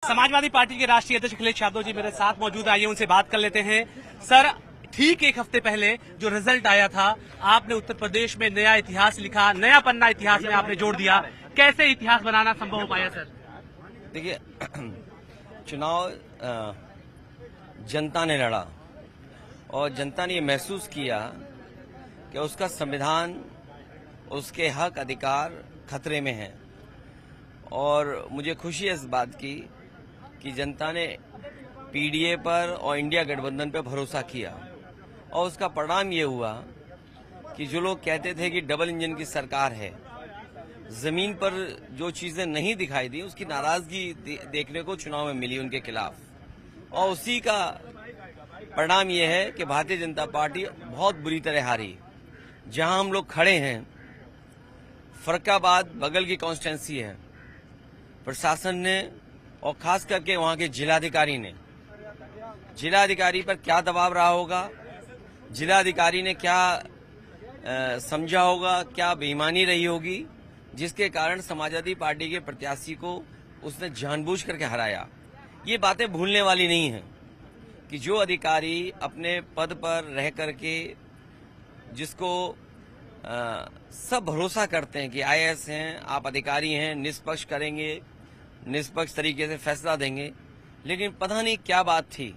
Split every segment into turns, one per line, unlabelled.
Samajwadi party के राष्ट्रीय अध्यक्ष अखिलेश यादव जी मेरे साथ मौजूद, आइए उनसे बात कर लेते हैं। सर, ठीक एक हफ्ते पहले जो रिजल्ट आया था, आपने उत्तर प्रदेश में नया इतिहास लिखा, नया पन्ना इतिहास में आपने जोड़ दिया। कैसे इतिहास बनाना संभव हो पाया सर?
देखिए, चुनाव जनता ने लड़ा और जनता ने ये महसूस किया कि उसका संविधान, उसके हक अधिकार खतरे में हैं। और मुझे खुशी है इस बात की कि जनता ने पीडीए पर और इंडिया गठबंधन पर भरोसा किया और उसका परिणाम ये हुआ कि जो लोग कहते थे कि डबल इंजन की सरकार है, जमीन पर जो चीजें नहीं दिखाई दी उसकी नाराजगी देखने को चुनाव में मिली उनके खिलाफ। और उसी का परिणाम ये है कि भारतीय जनता पार्टी बहुत बुरी तरह हारी। जहां हम लोग खड़े हैं, फरक्काबाद बगल की कॉन्स्टिट्यूंसी है, प्रशासन ने और खास करके वहां के जिलाधिकारी पर क्या दबाव रहा होगा, जिलाधिकारी ने क्या समझा होगा, क्या बेईमानी रही होगी, जिसके कारण समाजवादी पार्टी के प्रत्याशी को उसने जानबूझ करके हराया। ये बातें भूलने वाली नहीं हैं कि जो अधिकारी अपने पद पर रह करके जिसको सब भरोसा करते हैं कि आईएएस हैं, आप अधिकारी हैं, निष्पक्ष करेंगे, निष्पक्ष तरीके से फैसला देंगे, लेकिन पता नहीं क्या बात थी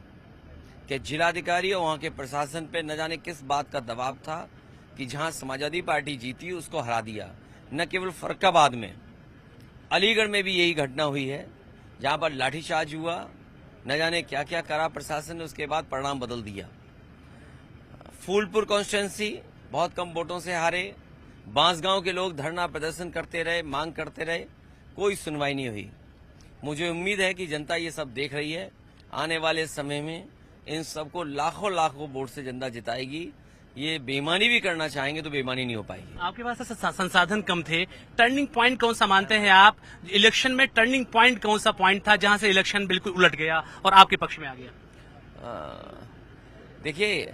कि जिलाधिकारी और वहां के प्रशासन पे न जाने किस बात का दबाव था कि जहां समाजवादी पार्टी जीती उसको हरा दिया। न केवल फरक्काबाद में, अलीगढ़ में भी यही घटना हुई है, जहां पर लाठीचार्ज हुआ, न जाने क्या क्या करा प्रशासन ने, उसके बाद परिणाम बदल दिया। फूलपुर कॉन्स्टिट्यूंसी बहुत कम वोटों से हारे, बांसगांव के लोग धरना प्रदर्शन करते रहे, मांग करते रहे, कोई सुनवाई नहीं हुई। मुझे उम्मीद है कि जनता ये सब देख रही है, आने वाले समय में इन सबको लाखों लाखों वोट से जनता जिताएगी। ये बेईमानी भी करना चाहेंगे तो बेईमानी नहीं हो पाएगी।
आपके पास संसाधन कम थे, टर्निंग पॉइंट कौन सा मानते हैं आप? इलेक्शन में टर्निंग पॉइंट कौन सा पॉइंट था जहां से इलेक्शन बिल्कुल उलट गया और आपके पक्ष में आ गया?
देखिए,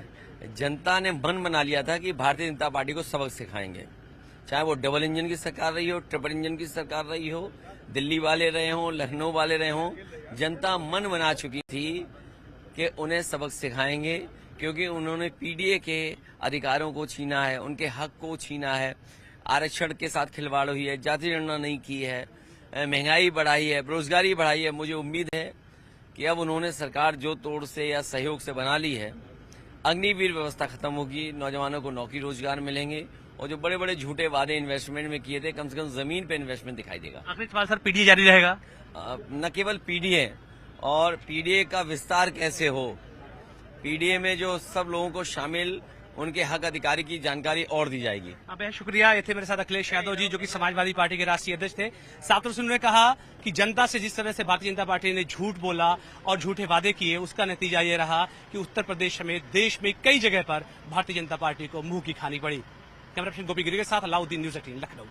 जनता ने मन बना लिया था कि भारतीय जनता पार्टी को सबक सिखाएंगे, चाहे वो डबल इंजन की सरकार रही हो, ट्रिपल इंजन की सरकार रही हो, दिल्ली वाले रहे हों, लखनऊ वाले रहे हों। जनता मन बना चुकी थी कि उन्हें सबक सिखाएंगे, क्योंकि उन्होंने पीडीए के अधिकारों को छीना है, उनके हक को छीना है, आरक्षण के साथ खिलवाड़ हुई है, जाति गणना नहीं की है, महंगाई बढ़ाई है, बेरोजगारी बढ़ाई है। मुझे उम्मीद है कि अब उन्होंने सरकार जो तोड़ से या सहयोग से बना ली है, अग्निवीर व्यवस्था खत्म होगी, नौजवानों को नौकरी रोजगार मिलेंगे और जो बड़े बड़े झूठे वादे इन्वेस्टमेंट में किए थे, कम से कम जमीन पे इन्वेस्टमेंट दिखाई देगा।
आखिरी सवाल सर, पीडीए जारी रहेगा?
न केवल पीडीए, और पीडीए का विस्तार कैसे हो, पीडीए में जो सब लोगों को शामिल, उनके हक अधिकारी की जानकारी और दी जाएगी।
बेहद शुक्रिया। ये थे मेरे साथ अखिलेश यादव जी, जो कि समाजवादी पार्टी के राष्ट्रीय अध्यक्ष थे। साथ ही उन्होंने कहा कि जनता से जिस तरह से भारतीय जनता पार्टी ने झूठ बोला और झूठे वादे किए, उसका नतीजा ये रहा कि उत्तर प्रदेश समेत देश में कई जगह पर भारतीय जनता पार्टी को मुंह की खानी पड़ी। कैमरा पर्सन गोपी गिरी के साथ अलाउद्दीन, न्यूज़ 18 लखनऊ।